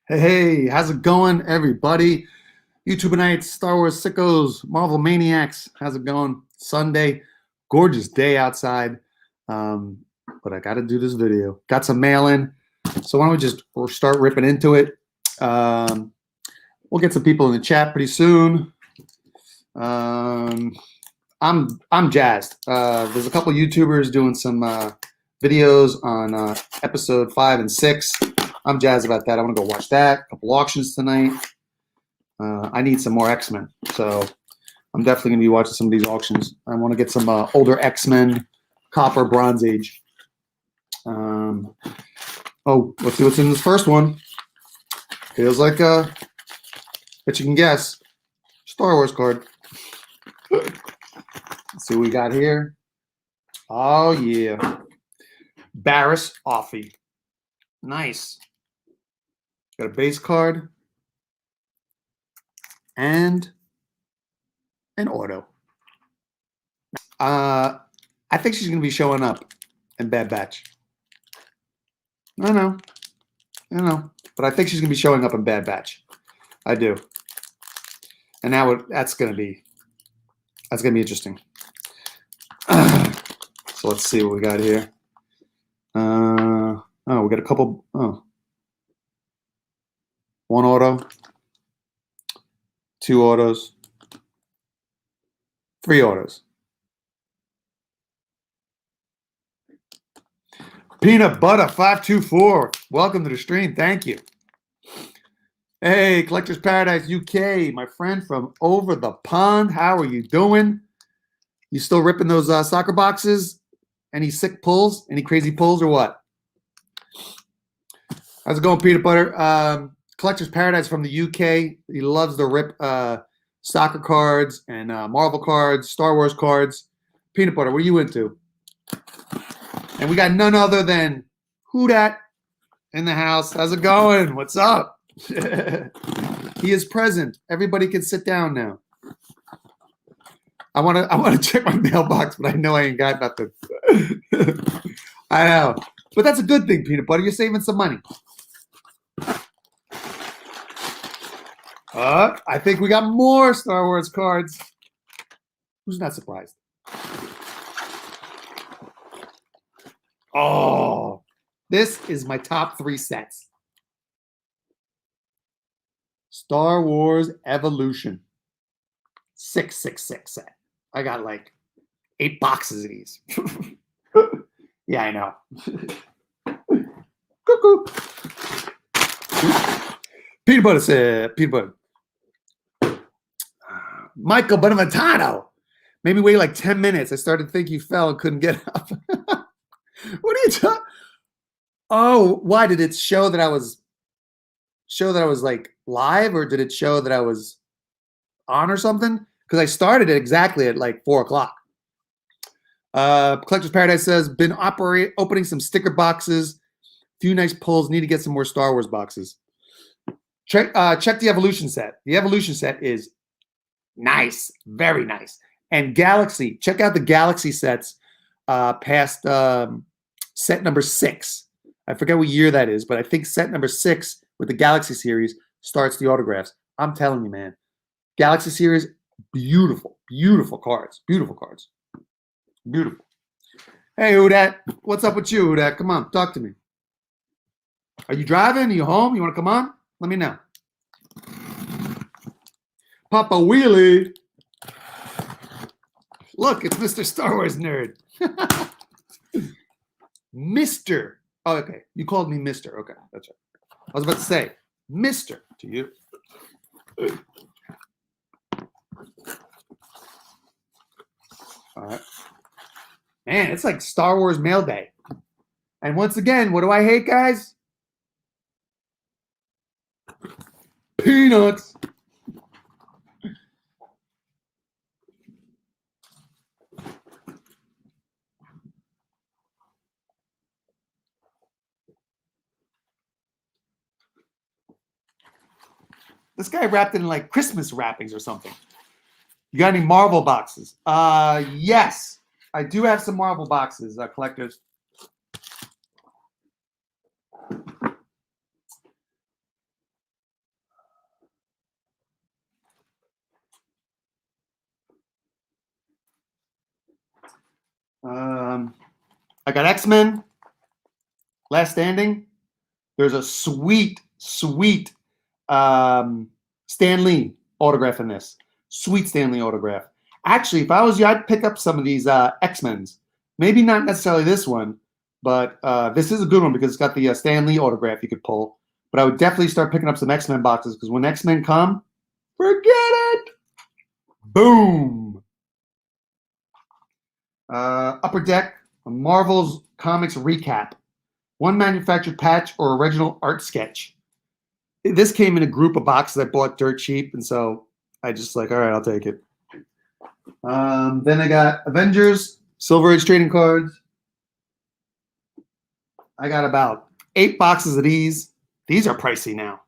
Hey, how's it going, everybody? YouTubeites, Star Wars sickos, Marvel maniacs. How's it going? Sunday, gorgeous day outside. Um, but I got to do this video. Got some mail in, so why don't we just start ripping into it? Um, we'll get some people in the chat pretty soon. I'm jazzed. There's a couple YouTubers doing some videos on episode 5 and 6. I'm jazzed about that. I want to go watch that. A couple auctions tonight. I need some more X-Men, so I'm definitely going to be watching some of these auctions. I want to get some older X-Men, Copper, Bronze Age. Let's see what's in this first one. Feels like bet you can guess. Star Wars card. Let's see what we got here. Oh yeah, Barris Offee. Nice. Got a base card and an auto. I think she's going to be showing up in Bad Batch. I know, but I think she's going to be showing up in Bad Batch. I do, and now that's going to be interesting. So let's see what we got here. We got a couple. One auto, 2 autos, 3 autos. Peanut Butter 524. Welcome to the stream. Thank you. Hey, Collector's Paradise UK, my friend from over the pond. How are you doing? You still ripping those soccer boxes? Any sick pulls? Any crazy pulls or what? How's it going, Peanut Butter? Collector's Paradise from the UK. He loves to rip soccer cards and Marvel cards, Star Wars cards. Peanut Butter, what are you into? And we got none other than Who Dat in the house. How's it going? What's up? He is present. Everybody can sit down now. I want to check my mailbox, but I know I ain't got nothing. I know, but that's a good thing, Peanut Butter. You're saving some money. I think we got more Star Wars cards. Who's not surprised? Oh, this is my top 3 sets. Star Wars Evolution. 666 set. I got like 8 boxes of these. Yeah, I know. Cuckoo. Peanut Butter said, Peanut Butter. Michael Bonaventano. Maybe wait like 10 minutes. I started to think you fell and couldn't get up. What are you talking? Oh, why did it show that I was like live, or did it show that I was on or something? Because I started it exactly at like 4 o'clock. Collector's Paradise says, been opening some sticker boxes. Few nice pulls. Need to get some more Star Wars boxes. Check the Evolution set. The Evolution set is nice, very nice. And Galaxy, check out the Galaxy sets past set number 6. I forget what year that is, but I think set number 6 with the Galaxy series starts the autographs. I'm telling you, man. Galaxy series, beautiful, beautiful cards. Beautiful cards. Beautiful. Hey, Udat. What's up with you, Udat? Come on, talk to me. Are you driving? Are you home? You want to come on? Let me know. Papa Wheelie. Look, it's Mr. Star Wars Nerd. Mr. Oh, okay. You called me Mr. Okay, that's right. I was about to say Mr. to you. All right. Man, it's like Star Wars mail day. And once again, what do I hate, guys? Peanuts. This guy wrapped it in like Christmas wrappings or something. You got any Marvel boxes? Yes. I do have some Marvel boxes, collectors. I got X-Men, Last Standing. There's a sweet Stan Lee autograph in this. Sweet Stan Lee autograph. Actually, if I was you, I'd pick up some of these X-Men's. Maybe not necessarily this one, but this is a good one because it's got the Stan Lee autograph you could pull. But I would definitely start picking up some X-Men boxes because when X-Men come, forget it. Boom. Upper Deck, a Marvel's Comics recap. One manufactured patch or original art sketch. This came in a group of boxes I bought dirt cheap, and so I just like, all right, I'll take it. Then I got Avengers, Silver Age trading cards. I got about 8 boxes of these. These are pricey now.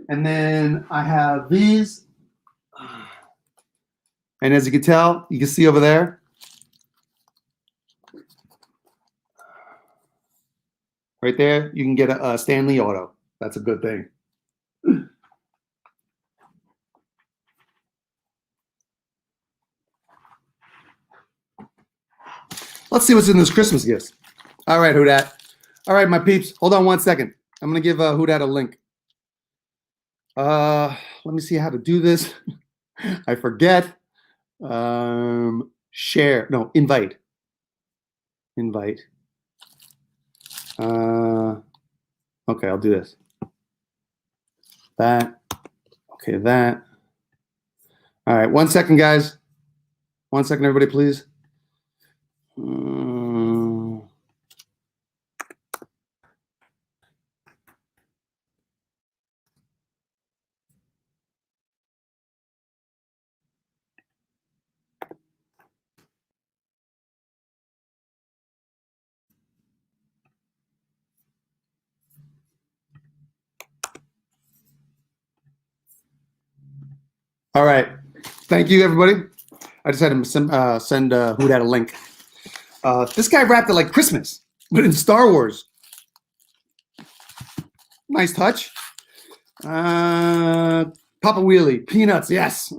And then I have these. And as you can tell, you can see over there, right there, you can get a Stan Lee auto. That's a good thing. Let's see what's in this Christmas gifts. All right, Who-Dat. All right, my peeps. Hold on one second. I'm going to give Who-Dat a link. Let me see how to do this. I forget. Share. No, invite. Invite. Okay, I'll do this. That. Okay, that. All right, 1 second, guys. 1 second, everybody, please. All right. Thank you, everybody. I just had to send Who-Dat a link. This guy wrapped it like Christmas, but in Star Wars. Nice touch. Papa Wheelie, Peanuts, yes.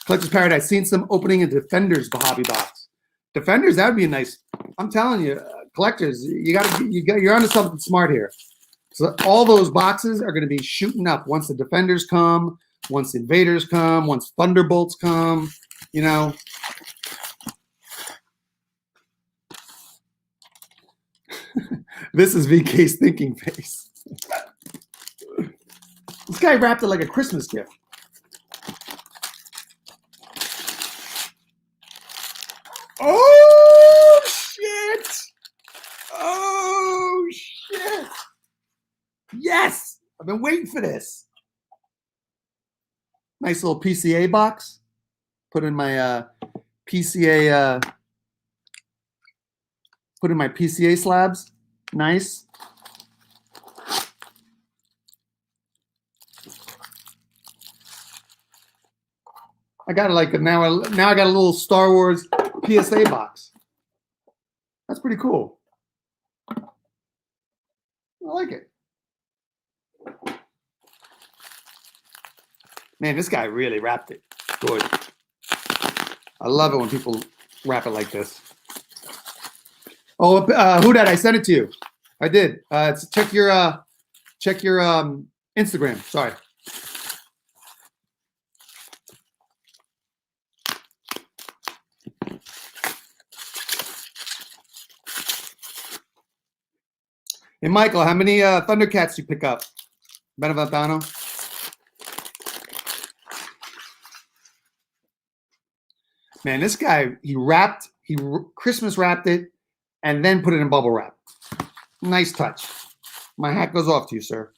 Collector's Paradise. Seen some opening a Defenders hobby box. Defenders, that would be a nice. I'm telling you, collectors, you're onto something smart here. So all those boxes are going to be shooting up once the Defenders come, once the Invaders come, once Thunderbolts come. You know. This is VK's thinking face. This guy wrapped it like a Christmas gift. Oh, shit. Oh, shit. Yes. I've been waiting for this. Nice little PCA box. Put in my PCA. Put in my PCA slabs. Nice. I got like now I got a little Star Wars PSA box. That's pretty cool. I like it. Man, this guy really wrapped it good. I love it when people wrap it like this. Oh, Who-Dat, I sent it to you. I did. Check your Instagram. Sorry. Hey, Michael, how many Thundercats you pick up? Beneventano? Man, this guy, he Christmas wrapped it and then put it in bubble wrap. Nice touch. My hat goes off to you, sir.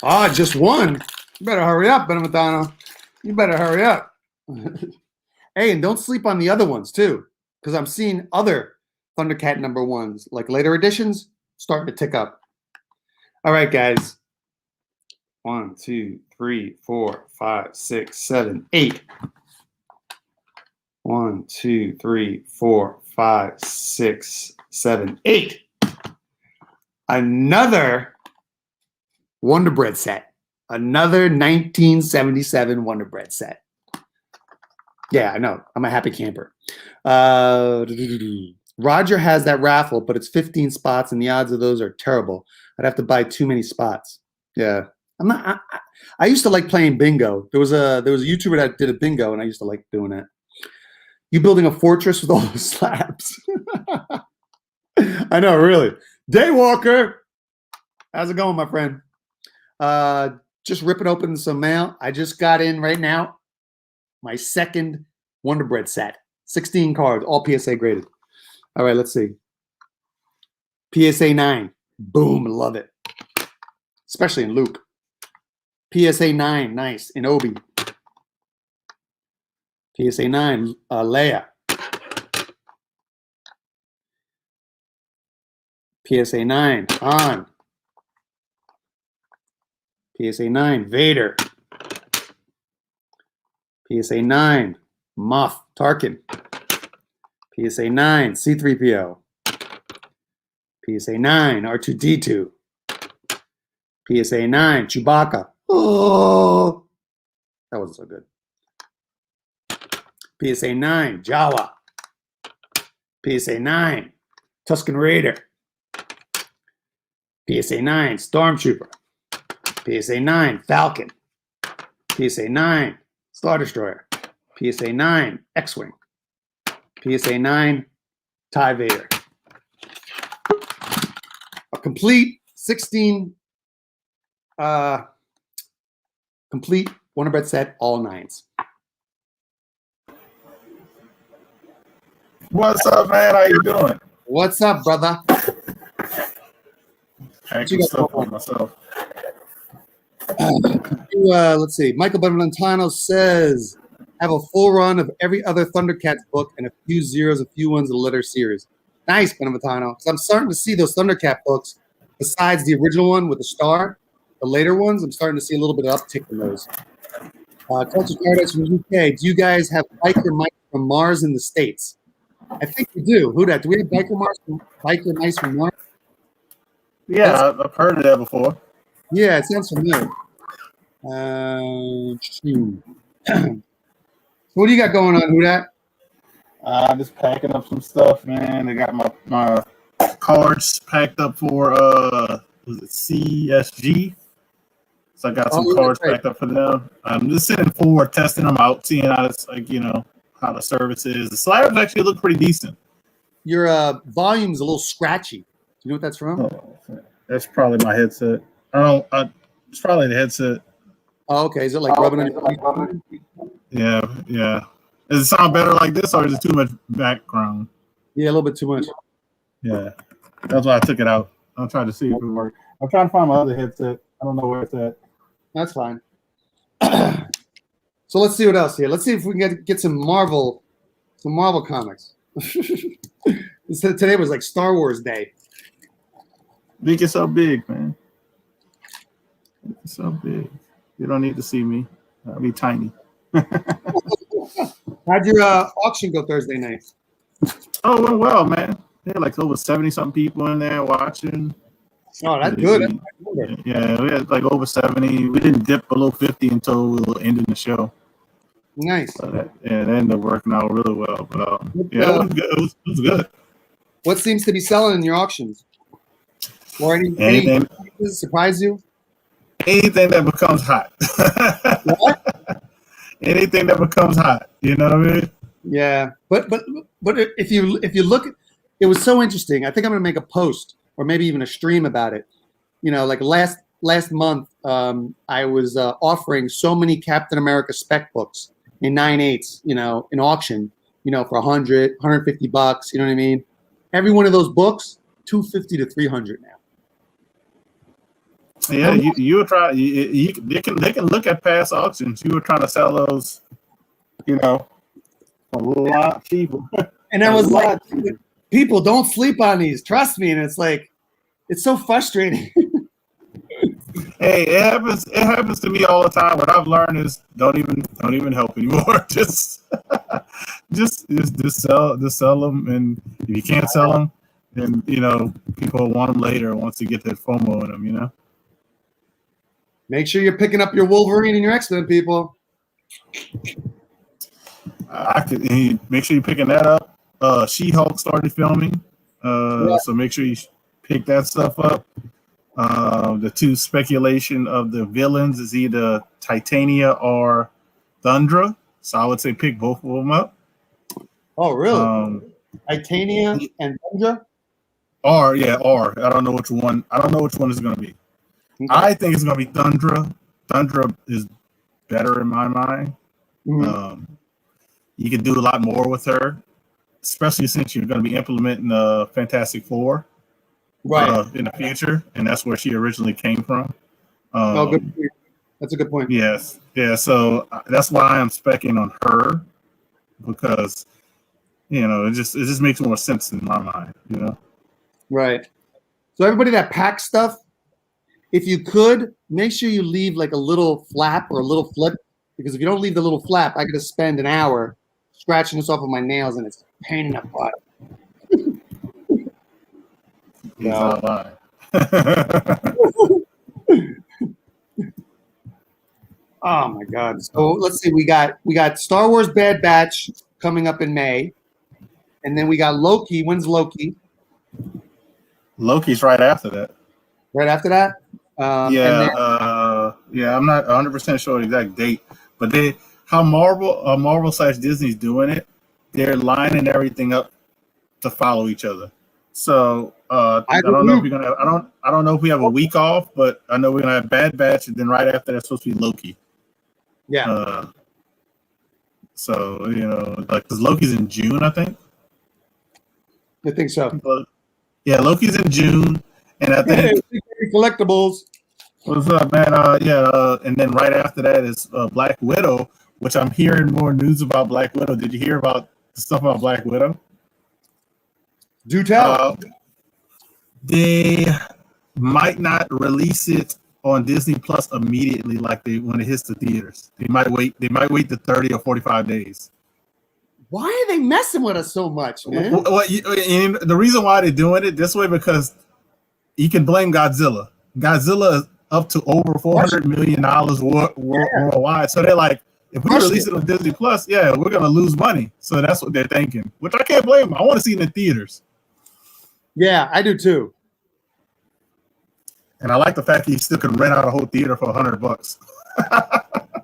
Ah, just one. You better hurry up, Beneventano. You better hurry up. Hey, and don't sleep on the other ones, too, because I'm seeing other Thundercat number ones, like later editions, starting to tick up. All right, guys. 1, 2, 3, 4, 5, 6, 7, 8. 1, 2, 3, 4, 5, 6, 7, 8. Another Wonder Bread set. Another 1977 Wonder Bread set. Yeah, I know. I'm a happy camper. Roger has that raffle, but it's 15 spots, and the odds of those are terrible. I'd have to buy too many spots. Yeah, I'm not. I used to like playing bingo. There was a YouTuber that did a bingo, and I used to like doing it. You building a fortress with all those slabs? I know, really. Daywalker, how's it going, my friend? Just ripping open some mail. I just got in right now my second Wonder Bread set. 16 cards, all PSA graded. All right, let's see. PSA 9. Boom, love it. Especially in Luke. PSA 9, nice. In Obi. PSA 9, Leia. PSA 9, Han. PSA 9, Vader. PSA 9, Moff Tarkin. PSA 9, C-3PO. PSA 9, R2-D2. PSA 9, Chewbacca. Oh, that wasn't so good. PSA 9, Jawa. PSA 9, Tusken Raider. PSA 9, Stormtrooper. PSA 9, Falcon. PSA 9, Star Destroyer. PSA 9, X-Wing. PSA 9, TIE Vader. A complete 16 complete Wonder Bread set, all 9s. What's up, man? How you doing? What's up, brother? Actually, stuff on myself. Let's see. Michael Benvalentano says, have a full run of every other Thundercats book and a few zeros, a few ones of the letter series. Nice, Benvalentano. So I'm starting to see those Thundercat books, besides the original one with the star, the later ones, I'm starting to see a little bit of uptick in those. Culture Paradise from the UK. Do you guys have Biker Mike from Mars in the States? I think we do. Who that? Do we have Biker Mice from Mars? Yeah, I've heard of that before. Yeah, it sounds familiar. What do you got going on, Who that? I'm just packing up some stuff, man. I got my cards packed up for was it CSG? So I got some cards packed up for them. I'm just sitting forward, testing them out, seeing how it's like, how the service is. The slabs actually look pretty decent. Your volume's a little scratchy. Do you know what that's from? Oh, that's probably my headset. It's probably the headset. Oh, okay. Is it like rubbing on your Yeah. Does it sound better like this, or is it too much background? Yeah, a little bit too much. Yeah. That's why I took it out. I'm trying to see if it works. I'm trying to find my other headset. I don't know where it's at. That's fine. So let's see what else here. Let's see if we can get some Marvel comics. Today was like Star Wars Day. Make it so big, man. Make it so big. You don't need to see me. I'll be tiny. How'd your auction go Thursday night? Oh, it went well, man. There were like over 70-something people in there watching. Oh, that's good. Yeah, we had like over 70. We didn't dip below 50 until we were ending the show. Nice. So that ended up working out really well. But it was good. It was good. What seems to be selling in your auctions? Or anything surprise you? Anything that becomes hot. What? Anything that becomes hot. You know what I mean? Yeah, but if you look, it was so interesting. I think I'm gonna make a post or maybe even a stream about it. Like last month, I was offering so many Captain America spec books in 9/8, in auction, for $100, $150. You know what I mean? Every one of those books, $250 to $300 now. Yeah, you were trying. They can look at past auctions. You were trying to sell those, a lot cheaper. And I was like, people don't sleep on these. Trust me. And it's like, it's so frustrating. Hey, it happens to me all the time. What I've learned is don't even help anymore. Just just sell them, and if you can't sell them, then people will want them later once you get that FOMO in them. Make sure you're picking up your Wolverine and your X-Men, people. Make sure you're picking that up. She-Hulk started filming, Yeah. so make sure you pick that stuff up. The two speculation of the villains is either Titania or Thundra, so I would say pick both of them up. Oh, really? Titania and Thundra? Or I don't know which one. I don't know which one is going to be. Okay. I think it's going to be Thundra. Thundra is better in my mind. Mm-hmm. You can do a lot more with her, especially since you're going to be implementing the Fantastic Four, right, in the future, and that's where she originally came from. Good. That's a good point. Yes, yeah. So that's why I'm specking on her, because it just makes more sense in my mind. Right. So everybody that packs stuff, if you could, make sure you leave like a little flap or a little flip, because if you don't leave the little flap, I got to spend an hour scratching this off of my nails, and it's a pain in the butt. He's not lying. Oh my God! So let's see. We got Star Wars Bad Batch coming up in May, and then we got Loki. When's Loki? Loki's right after that. Right after that? I'm not 100% sure the exact date, but how Marvel / Disney's doing it, they're lining everything up to follow each other. So I don't know if we're gonna. I don't know if we have a week off, but I know we're gonna have Bad Batch, and then right after that's supposed to be Loki. Yeah. So because Loki's in June, I think. I think so. Yeah, Loki's in June, and I think collectibles. What's up, man? And then right after that is Black Widow, which I'm hearing more news about Black Widow. Did you hear about the stuff about Black Widow? Do tell. They might not release it on Disney Plus immediately, like when it hits the theaters. They might wait. They might wait the 30 or 45 days. Why are they messing with us so much, man? The reason why they're doing it this way, because you can blame Godzilla. Godzilla is up to over $400 million worldwide. So they're like, if we release it on Disney Plus, we're going to lose money. So that's what they're thinking, which I can't blame them. I want to see it in the theaters. Yeah, I do too. And I like the fact that you still can rent out a whole theater for $100.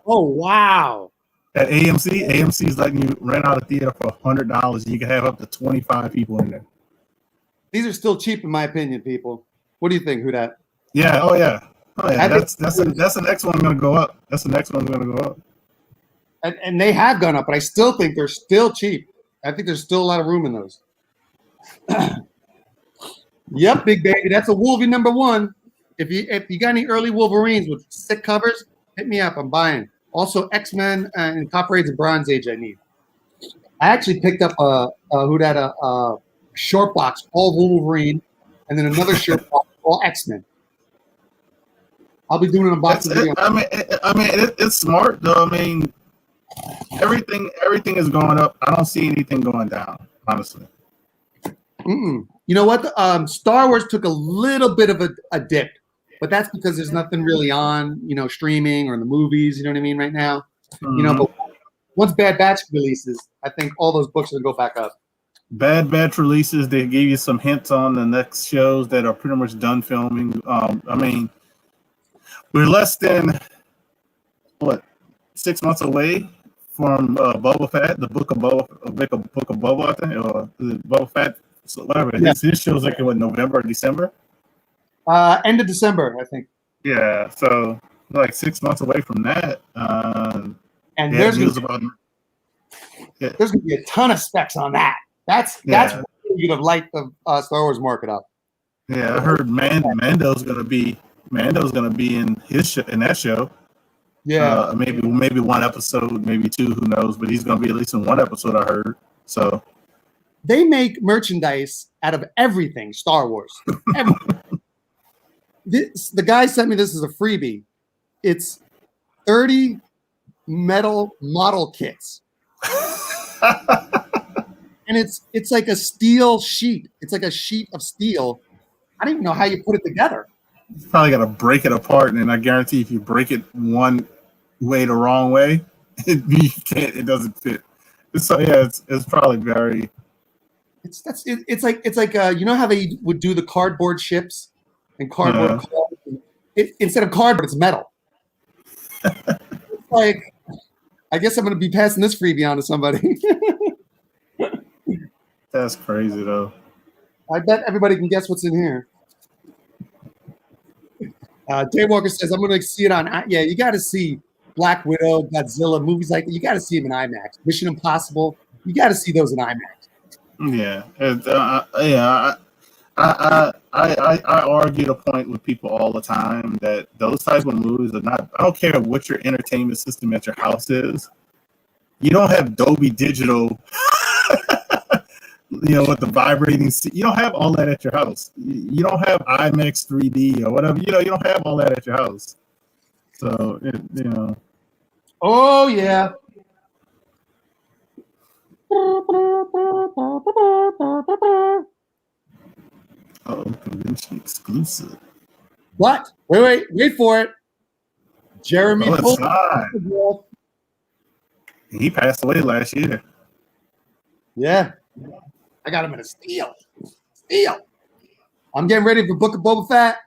Oh, wow. At AMC is letting you rent out a theater for $100. You can have up to 25 people in there. These are still cheap, in my opinion, people. What do you think, Hudat? Yeah. Oh, yeah. That's the next one going to go up. That's the next one going to go up. And they have gone up, but I still think they're still cheap. I think there's still a lot of room in those. Yep, big baby. That's a Wolverine #1. If you got any early Wolverines with sick covers, hit me up. I'm buying. Also, X-Men and Copper Age and Bronze Age I need. I actually picked up a short box, all Wolverine, and then another short box, all X-Men. I'll be doing an unboxing video. I mean, it's smart though. I mean, everything is going up. I don't see anything going down, honestly. You know what? Star Wars took a little bit of a dip, but that's because there's nothing really on, streaming or in the movies. You know what I mean? Right now, but once Bad Batch releases, I think all those books will go back up. Bad Batch releases. They gave you some hints on the next shows that are pretty much done filming. I mean, we're less than 6 months away from Boba Fett, the book of Boba, I think, or Boba Fett. So whatever. Yeah. His show's like in November or December? End of December, I think. Yeah, so like 6 months away from that. And there's going to be a ton of specs on that. That's what you'd have liked the Star Wars market up. Yeah, I heard Mando's gonna be in in that show. Yeah, maybe one episode, maybe two, who knows? But he's gonna be at least in one episode, I heard. So they make merchandise out of everything Star Wars. Everything. The guy sent me this as a freebie. It's 30 metal model kits And it's like a steel sheet. It's like a sheet of steel. I don't even know how you put it together. You probably got to break it apart, and I guarantee if you break it one way the wrong way, it doesn't fit. So yeah, it's probably very. It's like you know how they would do the cardboard ships and cardboard cars? Instead of cardboard, it's metal. It's like, I guess I'm going to be passing this freebie on to somebody. That's crazy though. I bet everybody can guess what's in here. Dave Walker says, I'm going to see it on. Yeah, you got to see Black Widow, Godzilla, movies like that. You got to see them in IMAX. Mission Impossible, you got to see those in IMAX. Yeah, yeah. I argue the point with people all the time that those type of movies are not. I don't care what your entertainment system at your house is. You don't have Dolby Digital, with the vibrating. You don't have all that at your house. You don't have IMAX 3D or whatever. You don't have all that at your house. So Oh yeah. Convention exclusive. What? Wait for it. Jeremy Paul. He passed away last year. Yeah. I got him in a steal. I'm getting ready for Book of Boba Fett.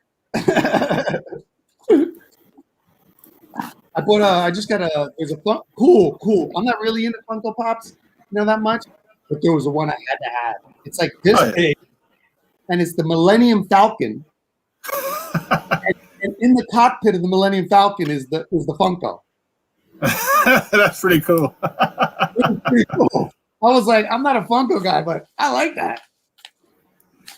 I just got there's a cool. I'm not really into Funko Pops, that much, but there was a one I had to have. It's like this big, and it's the Millennium Falcon. and in the cockpit of the Millennium Falcon is the Funko. That's pretty cool. Pretty cool. I was like, I'm not a Funko guy, but I like that.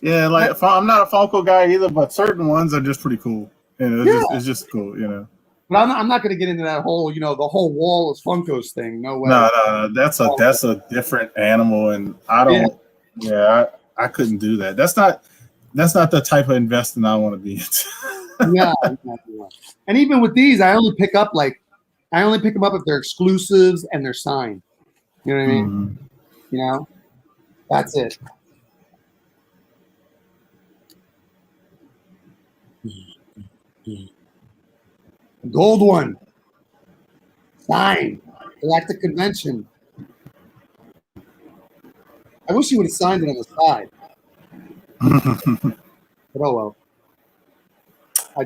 Yeah, like I'm not a Funko guy either, but certain ones are just pretty cool. It's just cool, But I'm not going to get into that whole, the whole wall is Funkos thing. No way. No. That's a different animal, and I don't. Yeah, I couldn't do that. That's not the type of investing I want to be into. Yeah. And even with these, I only pick them up if they're exclusives and they're signed. You know what I mean? Mm-hmm. That's it. Gold one. Signed. Galactic Convention. I wish you would have signed it on the side. But oh well. I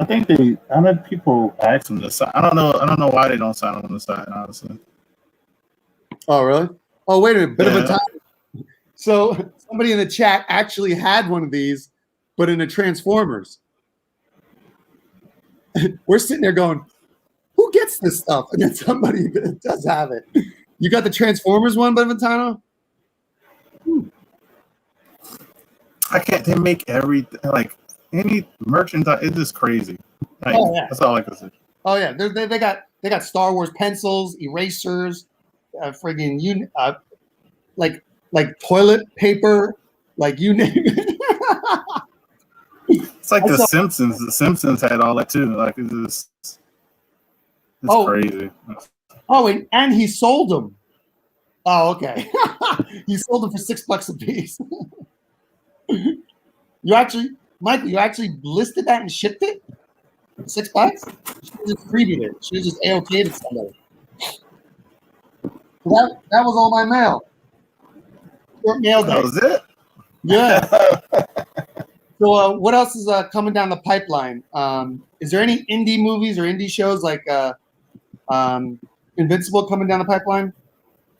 think I know people ask them to sign. I don't know why they don't sign them on the side, honestly. Oh really? Oh wait a minute, bit of a time. So somebody in the chat actually had one of these, but in a Transformers. We're sitting there going, who gets this stuff? And then somebody does have it. You got the Transformers one, Benventano? I can't. They make everything like any merchandise. It's just crazy. Like, that's all I can say. Oh yeah, they got Star Wars pencils, erasers, friggin' like toilet paper, like you name it. It's like The Simpsons. The Simpsons had all that too. Like it's crazy. Oh, and he sold them. Oh, okay. He sold them for $6 a piece. Michael, you actually listed that and shipped it? $6? She just previewed it. She just AOK'd it somebody. That was all my mail. Short mail day. That was it? Yeah. So what else is coming down the pipeline? Is there any indie movies or indie shows like Invincible coming down the pipeline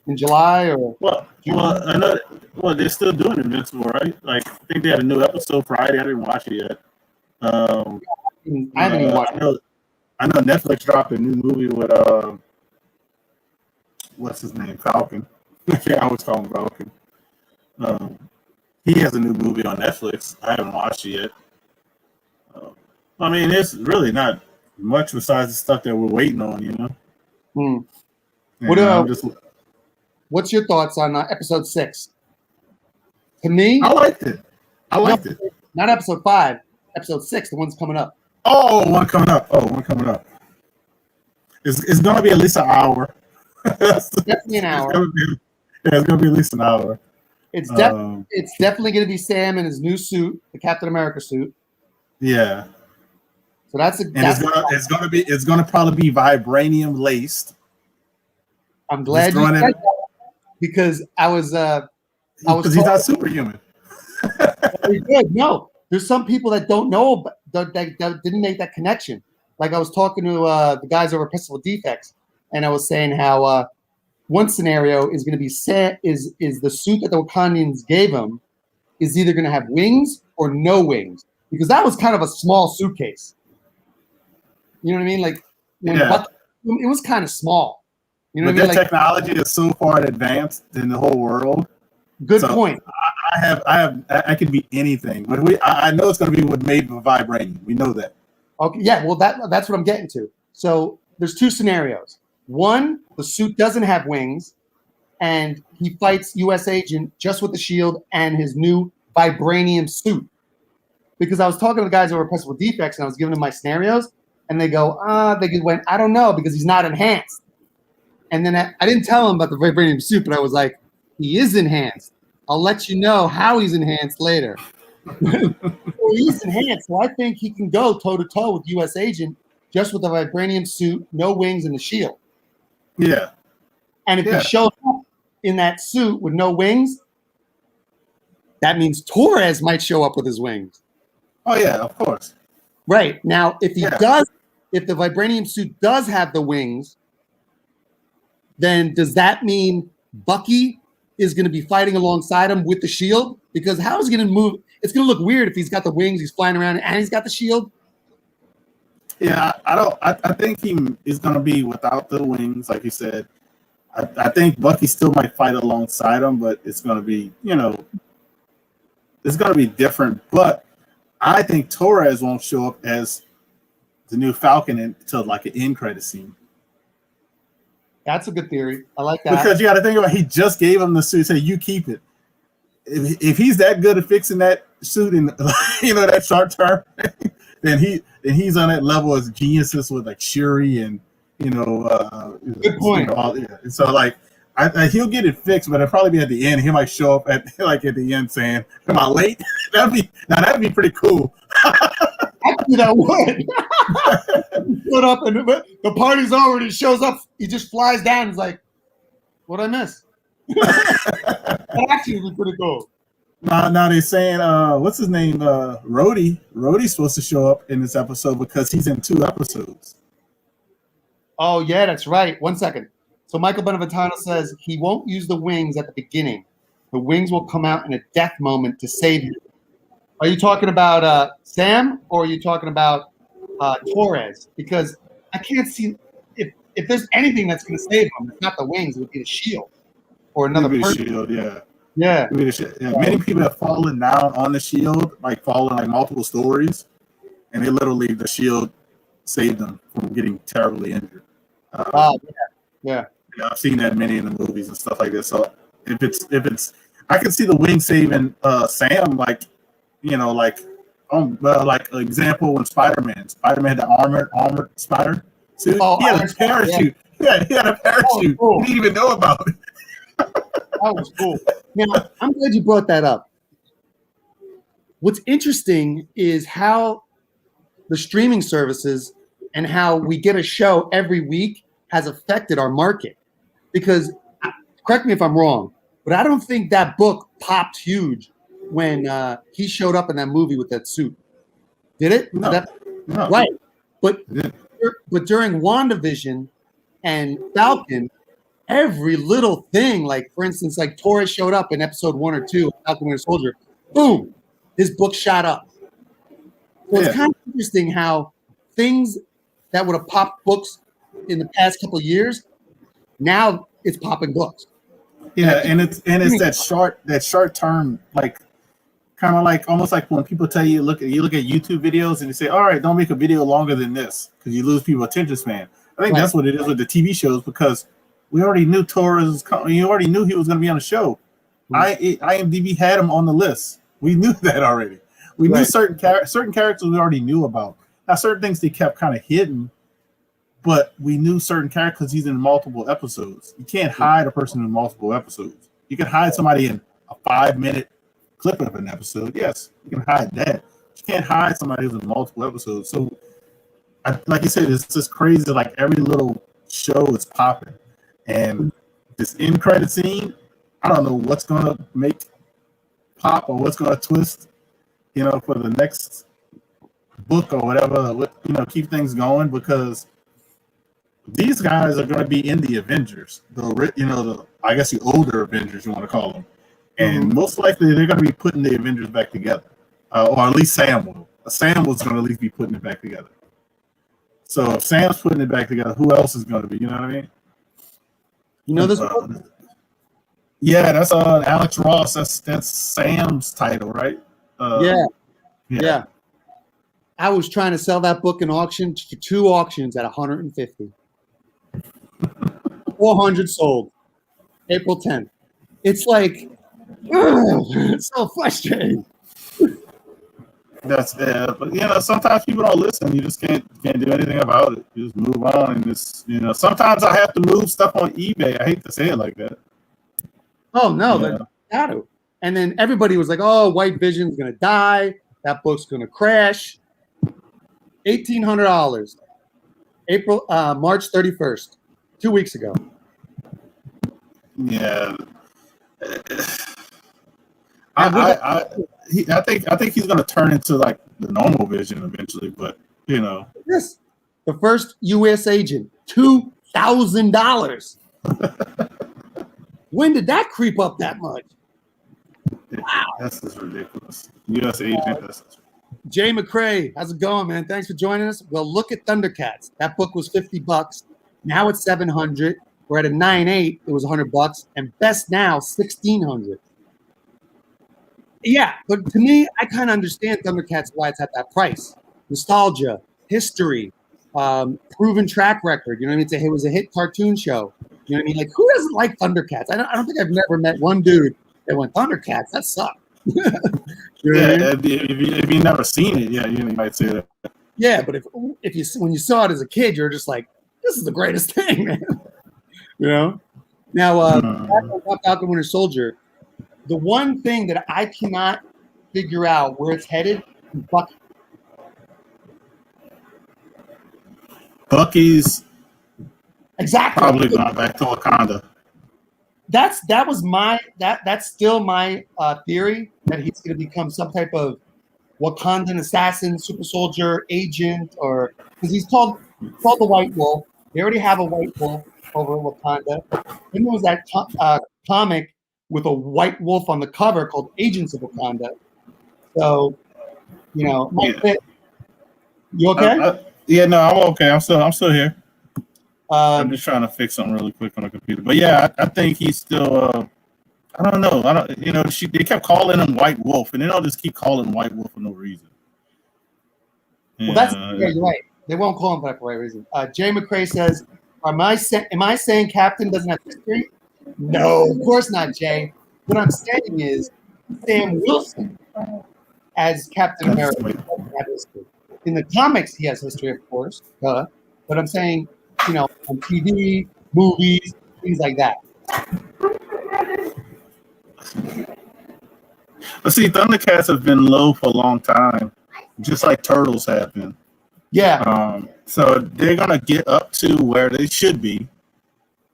in July? Or well, I know. Well, they're still doing Invincible, right? Like I think they had a new episode Friday. I didn't watch it yet. I haven't even watched it. I know Netflix dropped a new movie with what's his name? Falcon. I always call him Falcon. He has a new movie on Netflix. I haven't watched it yet. I mean, it's really not much besides the stuff that we're waiting on, What's your thoughts on episode 6? To me, I liked it. It. Not episode 5, episode 6, the one's coming up. One coming up. It's going to be at least an hour. Definitely an hour. It's gonna be at least an hour. It's definitely going to be Sam in his new suit, the Captain America suit. Yeah. So it's gonna probably be vibranium laced. I'm glad you said that because because he's not superhuman. Very good. No, there's some people that don't know that didn't make that connection. Like I was talking to the guys over at Principal Defects, and I was saying how one scenario is going to be is the suit that the Wakandians gave him is either going to have wings or no wings, because that was kind of a small suitcase. You know what I mean? Like it was kind of small. You know but what I mean? That technology is so far advanced in the whole world. Good point. I could be anything, but I know it's going to be made with vibranium. We know that. Okay, yeah. Well, that's what I'm getting to. So there's two scenarios. One, the suit doesn't have wings, and he fights U.S. Agent just with the shield and his new vibranium suit. Because I was talking to the guys over at Principal Defects, and I was giving them my scenarios, and they went, I don't know, because he's not enhanced. And then I didn't tell them about the vibranium suit, but I was like, he is enhanced. I'll let you know how he's enhanced later. He's enhanced, so I think he can go toe-to-toe with U.S. Agent just with the vibranium suit, no wings, and the shield. Yeah. And if he shows up in that suit with no wings, that means Torres might show up with his wings. Oh, yeah, of course. Right. Now, if if the vibranium suit does have the wings, then does that mean Bucky is going to be fighting alongside him with the shield? Because how is he going to move? It's going to look weird if he's got the wings, he's flying around, and he's got the shield. Yeah, I think he is going to be without the wings, like you said. I think Bucky still might fight alongside him, but it's going to be, it's going to be different. But I think Torres won't show up as the new Falcon until like an end credit scene. That's a good theory. I like that. Because you got to think about, he just gave him the suit, say you keep it. If he's that good at fixing that suit in that short term, then he's on that level as geniuses with like Shuri and good point. So like he'll get it fixed, but it'll probably be at the end. He might show up at the end saying, "Am I late?" that'd be pretty cool. Actually, that would. Put up and the party's already shows up. He just flies down. He's like, "What'd I miss?" That actually would be pretty cool. Now they're saying, what's his name? Rhodey. Rhodey's supposed to show up in this episode because he's in 2 episodes. Oh yeah, that's right. 1 second. So Michael Beneventano says he won't use the wings at the beginning. The wings will come out in a death moment to save you. Are you talking about Sam, or are you talking about Torres? Because I can't see if there's anything that's going to save him. It's not the wings; it would be the shield or another person. Shield, yeah. Yeah. Many people have fallen down on the shield, like fallen like multiple stories, and they literally the shield saved them from getting terribly injured. Yeah. I've seen that many in the movies and stuff like this. So if it's, I can see the wing saving Sam, like like an example when Spider-Man had the armored spider suit. He had a parachute. Yeah. He had a parachute. Cool. He didn't even know about it. That was cool. Now, I'm glad you brought that up. What's interesting is how the streaming services and how we get a show every week has affected our market. Because, correct me if I'm wrong, but I don't think that book popped huge when he showed up in that movie with that suit. Did it? No. Right. But during WandaVision and Falcon, every little thing, like for instance, like Torres showed up in episode 1 or 2 of Falcon Winter Soldier, boom, his book shot up. So it's kind of interesting how things that would have popped books in the past couple of years, now it's popping books. Yeah, and it's that short term, like kind of like almost like when people tell you look at YouTube videos and you say, all right, don't make a video longer than this because you lose people's attention span. I think that's what it is with the TV shows, because we already knew Torres. You already knew he was going to be on the show. IMDb had him on the list. We knew that already. We knew certain characters we already knew about. Now, certain things they kept kind of hidden, but we knew certain characters because he's in multiple episodes. You can't hide a person in multiple episodes. You can hide somebody in a 5-minute clip of an episode. Yes, you can hide that. You can't hide somebody who's in multiple episodes. So, like you said, it's just crazy. Like every little show is popping, and this end credit scene, I don't know what's gonna make pop or what's gonna twist, for the next book or whatever. Keep things going because these guys are going to be in the Avengers, I guess the older Avengers you want to call them, and most likely they're going to be putting the Avengers back together, or at least Sam will. Sam was going to at least be putting it back together. So if Sam's putting it back together, who else is going to be? You know what I mean? You know this book? Yeah, that's Alex Ross. That's Sam's title, right? Yeah. I was trying to sell that book in auction for 2 auctions at $150. 400 sold. April 10th. It's like, it's so frustrating. That's but sometimes people don't listen. You just can't do anything about it. You just move on and just sometimes I have to move stuff on eBay. I hate to say it like that. Oh no, they got to. And then everybody was like, "Oh, White Vision's gonna die. That book's gonna crash." $1,800. March 31st, 2 weeks ago. Yeah. I think he's gonna turn into like the normal Vision eventually, but Yes, the first U.S. agent, $2,000. When did that creep up that much? Wow, that's just ridiculous. U.S. agent. Jay McCrae, how's it going, man? Thanks for joining us. Well, look at Thundercats. That book was $50. Now it's $700. We're at a 9.8. It was $100, and best now $1,600. Yeah, but to me, I kind of understand Thundercats why it's at that price. Nostalgia, history, proven track record. You know what I mean? It was a hit cartoon show. You know what I mean? Like, who doesn't like Thundercats? I don't think I've never met one dude that went Thundercats. That sucked. If you've never seen it, you might say that. Yeah, but when you saw it as a kid, you're just like, this is the greatest thing, man. Now, Falcon Winter Soldier. The one thing that I cannot figure out where it's headed is Bucky. Bucky's exactly probably going back to Wakanda. That's still my theory that he's going to become some type of Wakandan assassin, super soldier, agent, or because he's called the White Wolf. They already have a White Wolf over in Wakanda. Then there was that comic with a white wolf on the cover called Agents of Wakanda. So, might fit. You okay? No, I'm okay. I'm still here. I'm just trying to fix something really quick on the computer. But yeah, I think he's still. I don't know. They kept calling him White Wolf, and then I'll just keep calling him White Wolf for no reason. Well, you're right. They won't call him that for the right reason. Jay McCrae says, "Am I saying Captain doesn't have history?" No, of course not, Jay. What I'm saying is Sam Wilson as Captain America doesn't have history. In the comics, he has history, of course. But I'm saying, on TV, movies, things like that. But see, Thundercats have been low for a long time, just like Turtles have been. Yeah. So they're gonna get up to where they should be.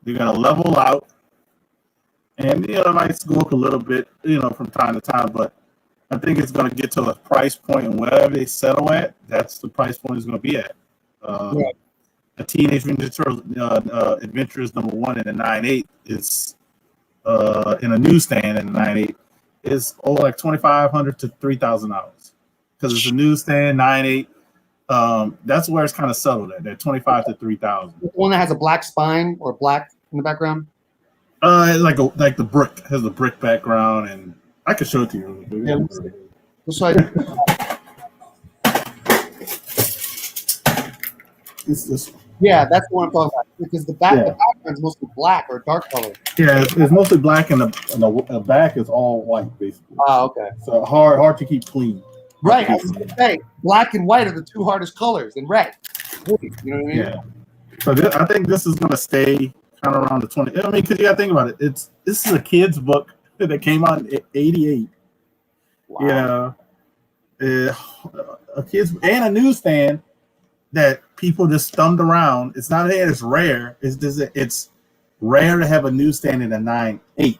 They're gonna level out. And it might go up a little bit, from time to time, but I think it's going to get to a price point, and whatever they settle at, that's the price point it's going to be at. A Teenage Mutant Ninja Turtles Adventures #1 in the 9.8 is in a newsstand in the 9.8 is like $2,500 to $3,000 because it's a newsstand 9.8. That's where it's kind of settled at. They're $25,000 to $3,000. The one that has a black spine or black in the background. Like the brick has the brick background, and I can show it to you. Yeah, it's this one. Yeah, that's the one I'm talking about because the background is mostly black or dark color. Yeah, it's mostly black, and the back is all white, basically. Oh, okay. So hard to keep clean. Right. I was going to say, black and white are the two hardest colors, and red. You know what I mean? Yeah. So I think this is going to stay kind of around the 20. I mean, because you got to think about it. This is a kid's book that came out in '88. Wow. You know, a kid's and a newsstand that people just thumbed around. It's not that it's rare. It's rare to have a newsstand in a 9/8.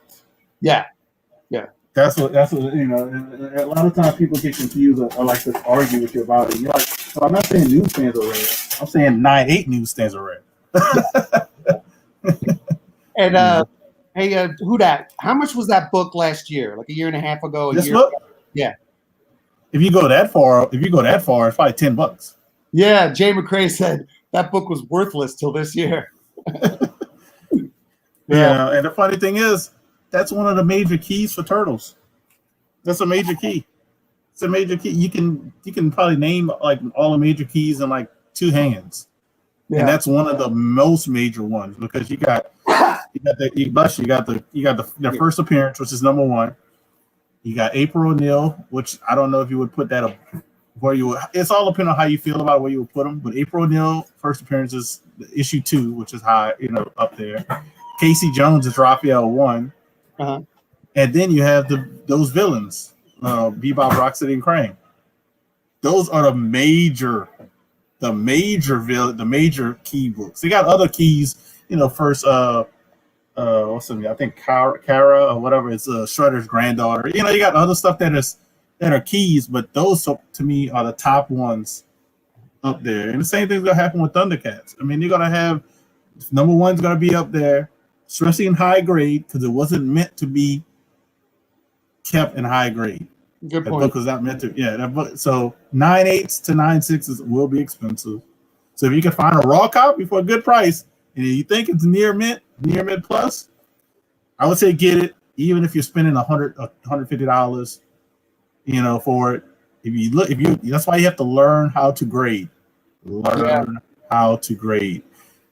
Yeah. That's what you know. And a lot of times people get confused or like to argue with you about it. You're like, well, I'm not saying newsstands are rare. I'm saying 9/8 newsstands are rare. And hey, who dat? How much was that book last year? Like a year and a half ago? This book? Yeah. If you go that far, it's probably $10. Yeah, Jay McCrae said that book was worthless till this year. Yeah, and the funny thing is, that's one of the major keys for turtles. That's a major key. It's a major key. You can probably name like all the major keys in like 2 hands, and that's one of the most major ones because you got the first appearance, which is number 1. You got April O'Neil, which I don't know if you would put that up where you would. It's all depending on how you feel about where you would put them. But April O'Neil first appearance is issue 2, which is high, up there. Casey Jones is Raphael 1. Uh-huh. And then you have those villains, Bebop, Rocksteady, and Krang. Those are the major key books. They got other keys, first what's the name? I think Kara or whatever is Shredder's granddaughter. You got other stuff that are keys, but those to me are the top ones up there. And the same thing's gonna happen with Thundercats. I mean, you're gonna have number 1's gonna be up there, especially in high grade, because it wasn't meant to be kept in high grade. Good point. That book was not meant to. Yeah, that book. So 9/8s to 9/6s will be expensive. So if you can find a raw copy for a good price, and you think it's near mint plus, I would say get it, even if you're spending $150, for it. If you that's why you have to learn how to grade. How to grade.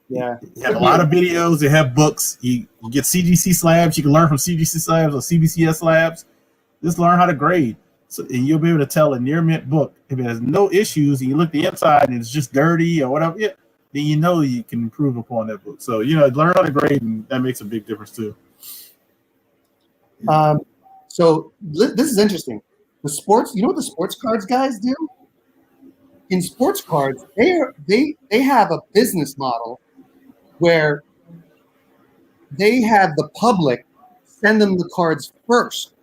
Yeah. You have a lot of videos. They have books. You get CGC slabs. You can learn from CGC slabs or CBCS slabs. Just learn how to grade. So, and you'll be able to tell a near mint book if it has no issues and you look the inside and it's just dirty or whatever. Yeah, then you can improve upon that book. So learn how to grade, and that makes a big difference too. So this is interesting. The sports, what the sports cards guys do? In sports cards, they have a business model where they have the public send them the cards first.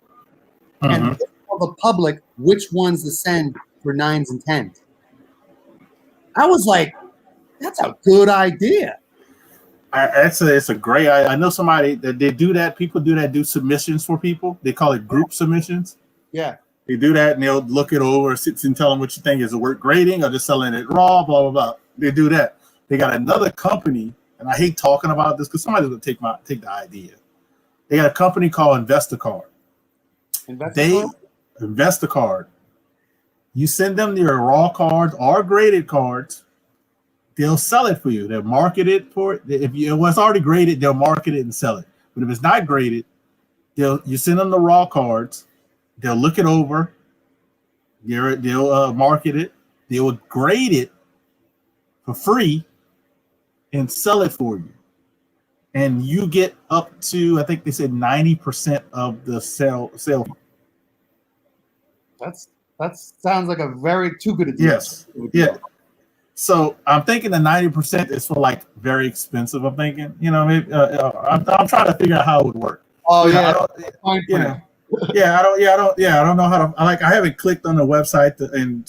And tell the public which ones to send for 9s and 10s. I was like, that's a good idea. It's a great idea. I know somebody that they do that. People do submissions for people. They call it group submissions. Yeah. They do that and they'll look it over, sit and tell them what you think. Is it worth grading or just selling it raw, blah, blah, blah. They do that. They got another company, and I hate talking about this because somebody's going to take the idea. They got a company called InvestaCard. InvestaCard. You send them your raw cards or graded cards. They'll sell it for you. They'll market it for it. If it's already graded, they'll market it and sell it. But if it's not graded, you send them the raw cards. They'll look it over. They'll market it. They will grade it for free and sell it for you. And you get up to, I think they said 90% of the sale. That sounds like a very too good a deal. Yes. Yeah. So I'm thinking the 90% is for like very expensive. I'm thinking, maybe I'm trying to figure out how it would work. Oh yeah. I don't know how to. I haven't clicked on the website to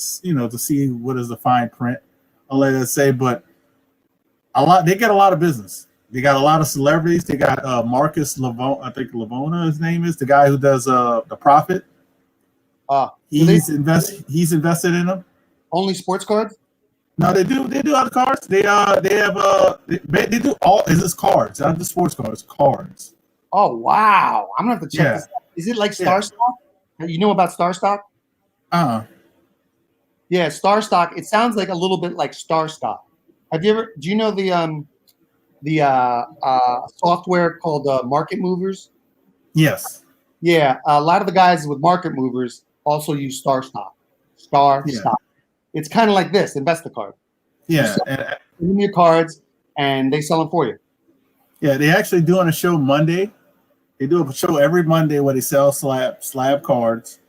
see what is the fine print. I'll let it say, but they get a lot of business. They got a lot of celebrities. They got Marcus Lavona, I think Lavona, his name is, the guy who does The Prophet. He's invested in them. Only sports cards? No, they do other cards. They do all. Is this cards? Not just sports cards. Cards. Oh wow! I'm gonna have to check this out. Is it like Star Stock? You know about Star Stock? Yeah, Star Stock. It sounds like a little bit like Star Stock. Do you know the software called Market Movers? Yes. Yeah, a lot of the guys with Market Movers also use Star Stock. Stock. It's kind of like this, InvestaCard. Yeah. Send them your cards, and they sell them for you. Yeah, they actually doing a show Monday. They do a show every Monday where they sell slab cards.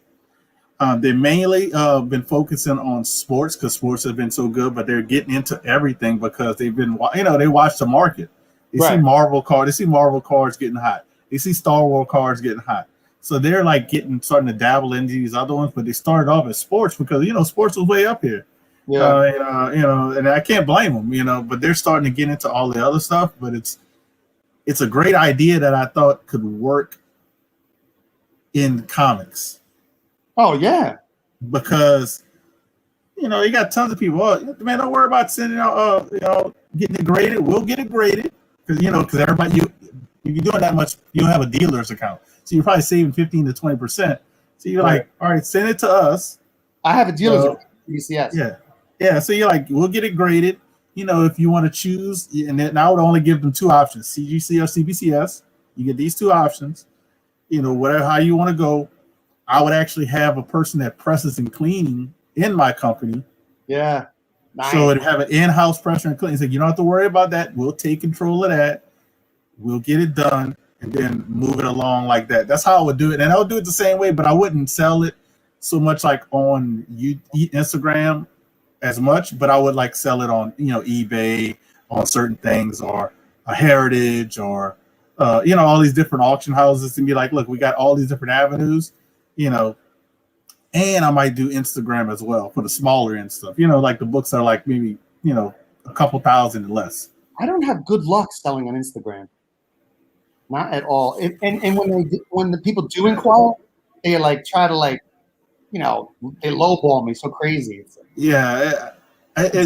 They mainly been focusing on sports because sports have been so good, but they're getting into everything because they've been, they watch the market. They see Marvel cards. They see Marvel cards getting hot. They see Star Wars cards getting hot. So they're like starting to dabble into these other ones, but they started off as sports because sports was way up here. Yeah, and I can't blame them. But they're starting to get into all the other stuff. But it's a great idea that I thought could work in comics. Oh yeah, because you got tons of people. Oh, man, don't worry about sending out, getting it graded. We'll get it graded because everybody you're doing that much. You don't have a dealer's account, so you're probably saving 15 to 20%. So you're like, all right, send it to us. I have a dealer's account. UCS. Yeah. So you're like, we'll get it graded. If you want to choose, and then I would only give them two options: CGC or CBCS. You get these two options. Whatever how you want to go. I would actually have a person that presses and cleaning in my company. Yeah. Nice. So it'd have an in-house presser and cleaning. So you don't have to worry about that. We'll take control of that. We'll get it done and then move it along like that. That's how I would do it. And I would do it the same way, but I wouldn't sell it so much like on Instagram as much, but I would like sell it on, eBay on certain things or a Heritage or, all these different auction houses and be like, look, we got all these different avenues. And I might do Instagram as well for the smaller end stuff. Like the books are like maybe, a couple thousand and less. I don't have good luck selling on Instagram. Not at all. And when the people do inquire, they like try to they lowball me so crazy. Yeah.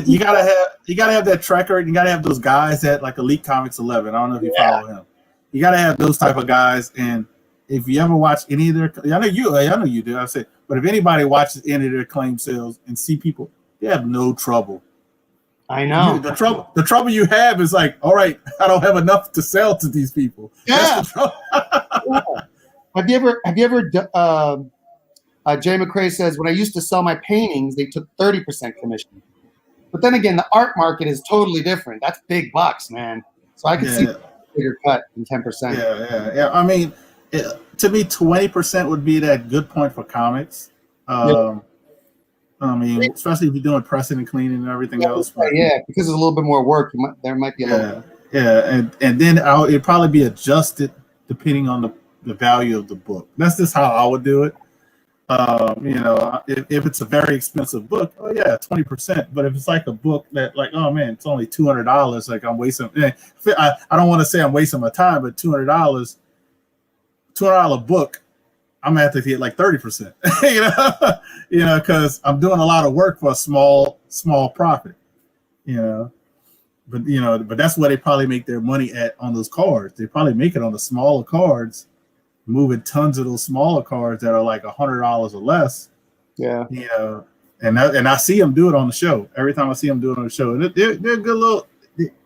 You gotta have that tracker. You gotta have those guys at like Elite Comics 11. I don't know if you follow him. You gotta have those type of guys. And if you ever watch any of their, I know you do. I say, but if anybody watches any of their claim sales and see people, they have no trouble. I know the trouble you have is like, all right, I don't have enough to sell to these people. Yeah. Yeah. Have you ever? Jay McCrae says, when I used to sell my paintings, they took 30% commission. But then again, the art market is totally different. That's big bucks, man. So I could see a bigger cut than 10%. Yeah. I mean, to me, 20% would be that good point for comics. I mean, especially if you're doing pressing and cleaning and everything else. But, because it's a little bit more work. There might be a little. And then it'd probably be adjusted depending on the value of the book. That's just how I would do it. If it's a very expensive book, 20%. But if it's like a book that, like, oh man, it's only $200, like I'm wasting. I don't want to say I'm wasting my time, but $200 book, I'm gonna have to get like 30%. Because I'm doing a lot of work for a small profit. But that's where they probably make their money at on those cards. They probably make it on the smaller cards. Moving tons of those smaller cards that are like $100 or less. Yeah. And I see them do it on the show. Every time I see them do it on the show, and they're a good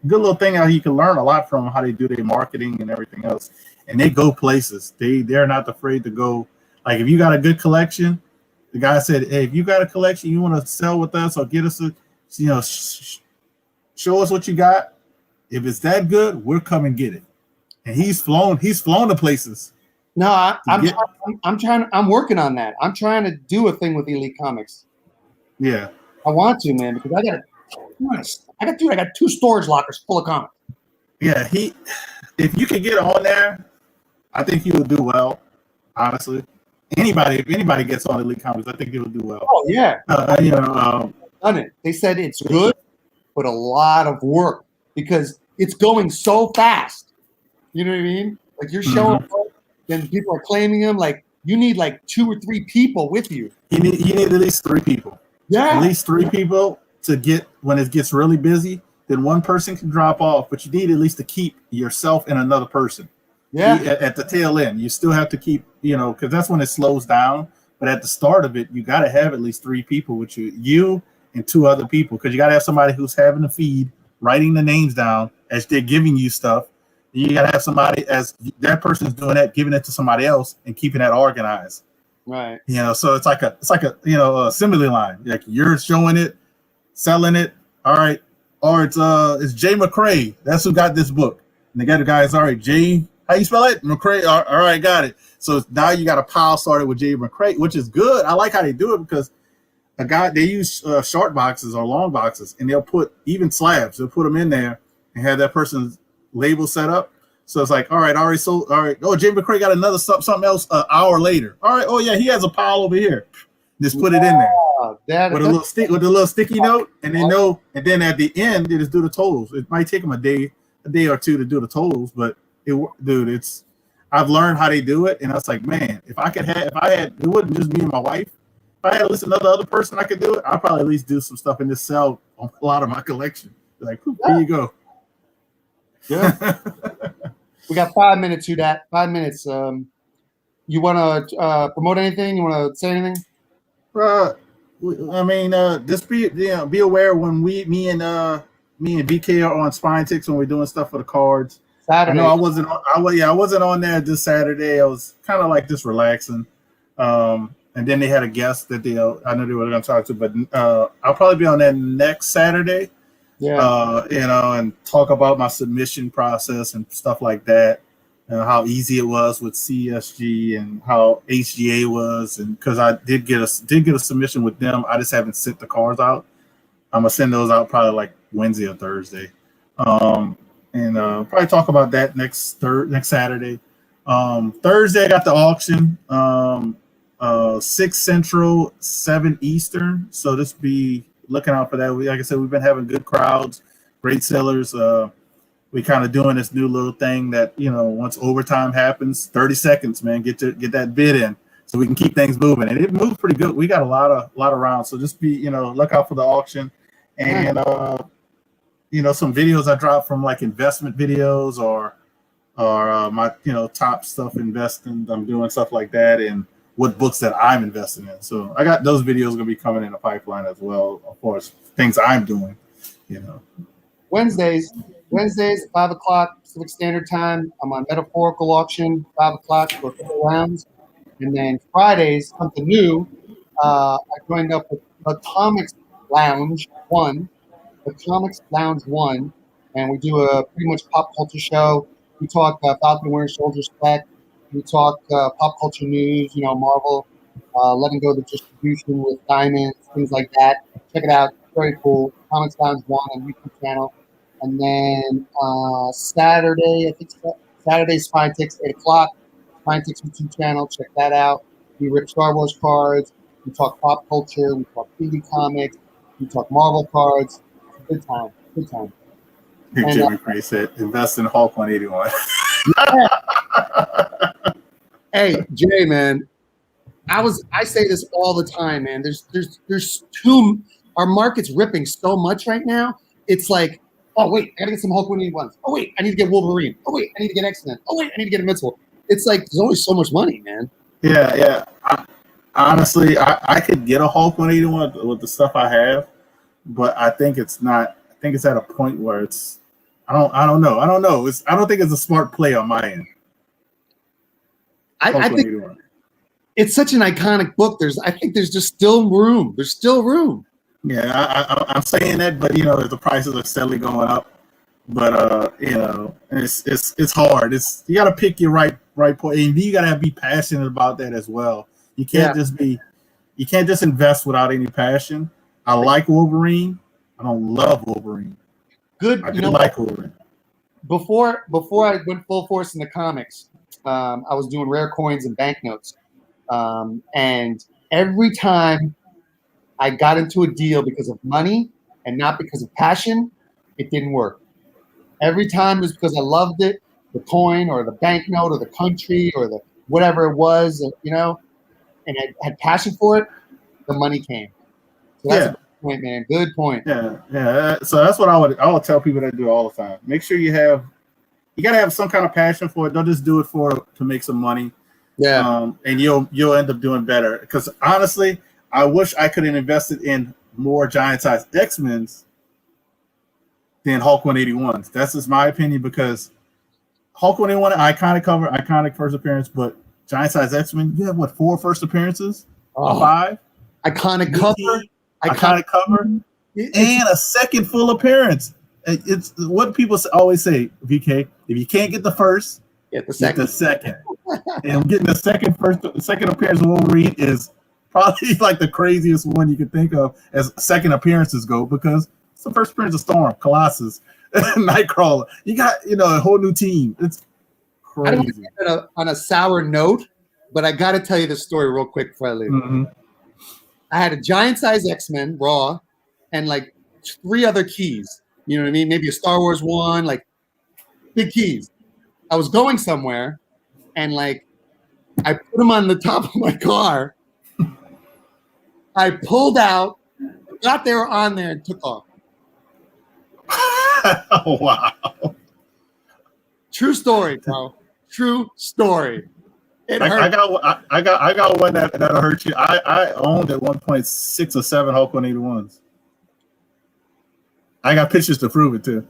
little thing how you can learn a lot from how they do their marketing and everything else. And they go places. They're not afraid to go. Like if you got a good collection, the guy said, hey, if you got a collection you want to sell with us or get us show us what you got. If it's that good, we'll come and get it. And he's flown to places. No, I'm working on that. I'm trying to do a thing with Elite Comics. Yeah. I want to, man, because I got 2 storage lockers full of comics. Yeah, if you can get on there, I think he will do well, honestly. If anybody gets on Elite Comics, I think he will do well. Oh yeah. Done it. They said it's good, but a lot of work because it's going so fast. You know what I mean? Like you're showing up, then people are claiming them. Like you need like 2 or 3 people with you. You need at least 3 people. Yeah. At least 3 people to get when it gets really busy. Then one person can drop off, but you need at least to keep yourself and another person. Yeah. At the tail end, you still have to keep, because that's when it slows down. But at the start of it, you got to have at least 3 people with you and 2 other people, because you got to have somebody who's having the feed, writing the names down as they're giving you stuff. You got to have somebody as that person's doing that, giving it to somebody else and keeping that organized. Right. So it's like a assembly line. Like you're showing it, selling it. All right. or it's Jay McCrae. That's who got this book. And they got the guys, all right, Jay, how you spell it? McCrae. All right, got it. So now you got a pile started with Jay McCrae, which is good. I like how they do it because they use short boxes or long boxes, and they'll put even slabs. They'll put them in there and have that person's label set up. So it's like, all right, already sold. All right, oh, Jay McCrae got another something else an hour later. All right, oh yeah, he has a pile over here. Just put it in there with a little sticky note, and then at the end they just do the totals. It might take them a day or two to do the totals, but I've learned how they do it, and I was like, man, if I had, it wouldn't just me and my wife. If I had to listen to another person, I could do it. I'd probably at least do some stuff and just sell a lot of my collection. Like, here you go. Yeah. We got 5 minutes to that. 5 minutes. You want to promote anything? You want to say anything? I mean, just be aware when me and BK are on Spine Ticks when we're doing stuff for the cards. Saturday. I know I wasn't on there this Saturday. I was kind of like just relaxing. And then they had a guest that I know they were going to talk to, but I'll probably be on there next Saturday. Yeah. And talk about my submission process and stuff like that, and how easy it was with CSG and how HGA was, and because I did get a submission with them, I just haven't sent the cards out. I'm gonna send those out probably like Wednesday or Thursday, and probably talk about that next Saturday. Thursday I got the auction, 6 Central, 7 Eastern. So just be looking out for that. Like I said, we've been having good crowds, great sellers. We kind of doing this new little thing that, once overtime happens, 30 seconds, man, get that bid in so we can keep things moving. And it moves pretty good. We got a lot of rounds. So just be, look out for the auction. And, some videos I dropped from like investment videos or my, top stuff investing. I'm doing stuff like that, and what books that I'm investing in. So I got those videos going to be coming in the pipeline as well. Of course, things I'm doing, Wednesdays at 5 o'clock Pacific Standard Time. I'm on Metaphorical Auction, 5 o'clock for a couple rounds. And then Fridays, something new. I joined up with Atomics Lounge 1. Atomics Lounge 1. And we do a pretty much pop culture show. We talk Falcon Winter Soldier spec. We talk pop culture news, Marvel, letting go of the distribution with diamonds, things like that. Check it out. Very cool. Comics Lounge 1 on YouTube channel. And then Saturday, I think Saturday, Spine Ticks, 8 o'clock. Spine Ticks YouTube channel. Check that out. We rip Star Wars cards. We talk pop culture. We talk 3D comics. We talk Marvel cards. It's a good time. Good time. Jimmy Free said, invest in Hulk 181. Hey, Jay, man, I say this all the time, man. There's our market's ripping so much right now. It's like, oh wait, I gotta get some Hulk 181s. Oh wait, I need to get Wolverine. Oh wait, I need to get X-Men. Oh wait, I need to get Invincible. It's like there's always so much money, man. Yeah. Honestly, I could get a Hulk 181 with the stuff I have, but I think it's not. I think it's at a point where it's. I don't know. I don't think it's a smart play on my end. I think it's such an iconic book. I think there's just still room. There's still room. Yeah, I'm saying that, but the prices are steadily going up. But it's hard. You got to pick your right point, and you got to be passionate about that as well. You can't you can't just invest without any passion. I like Wolverine. I don't love Wolverine. Good. I like Wolverine. Before I went full force in the comics, I was doing rare coins and banknotes, and every time I got into a deal because of money and not because of passion, it didn't work. Every time it was because I loved it, the coin or the banknote or the country or the whatever it was, and I had passion for it, the money came. So that's a good point, man. Good point. Yeah. So that's what I would tell people that do all the time. Make sure you gotta have some kind of passion for it. Don't just do it to make some money. Yeah. And you'll end up doing better. Because honestly, I wish I could have invested in more giant-sized X-Men's than Hulk 181s. That's just my opinion, because Hulk 181, iconic cover, iconic first appearance, but giant-sized X-Men, you have, 4 first appearances? 5? Iconic cover. Iconic cover. and a second full appearance. It's what people always say, VK. If you can't get the first, Get the get second. the second. And getting the second appearance of Wolverine is probably like the craziest one you could think of as second appearances go, because it's the first appearance of Storm, Colossus, Nightcrawler. You got a whole new team. It's I don't want crazy. to get on a sour note, but I got to tell you the story real quick before I leave. Mm-hmm. I had a giant size X-Men Raw and like 3 other keys. You know what I mean? Maybe a Star Wars one, like big keys. I was going somewhere and like I put them on the top of my car. I pulled out, got they were on there, and took off. Oh, wow. True story, bro. True story. It hurt. I got one that'll hurt you. I owned at 1.6 or 7 Hulk 181s. I got pictures to prove it too.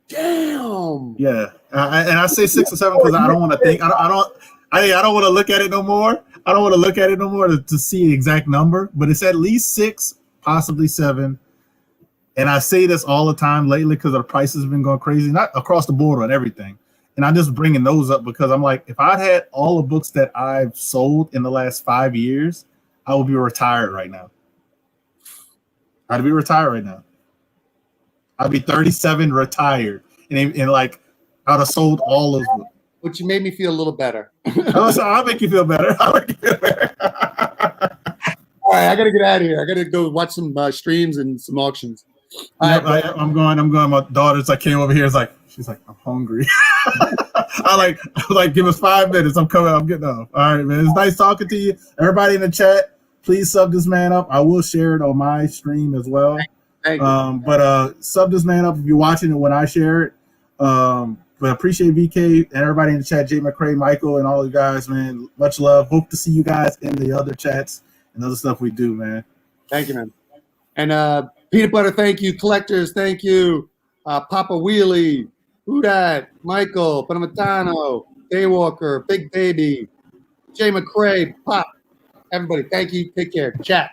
Damn. Yeah, and I say 6 or 7 because I don't want to think. I don't want to look at it no more. I don't want to look at it no more to see the exact number. But it's at least 6, possibly 7. And I say this all the time lately because the prices have been going crazy, not across the board on everything. And I'm just bringing those up because I'm like, if I'd had all the books that I've sold in the last 5 years, I would be retired right now. I'd be retired right now. I'd be 37 retired. And like, I'd have sold all those books. Which made me feel a little better. I'll make you feel better. All right, I got to get out of here. I got to go watch some streams and some auctions. I'm going. My daughter's like came over here. She's like, I'm hungry. I was like, give us 5 minutes. I'm coming. I'm getting off. All right, man. It's nice talking to you. Everybody in the chat, please sub this man up. I will share it on my stream as well. Thank you. But sub this man up if you're watching it when I share it. But appreciate VK and everybody in the chat, Jay McCray, Michael, and all you guys, man. Much love. Hope to see you guys in the other chats and other stuff we do, man. Thank you, man. And Peanut Butter, thank you. Collectors, thank you. Papa Wheelie, Who Dat, Michael, Panamatano, Daywalker, Big Baby, Jay McCray, Pop. Everybody, thank you. Take care. Chat.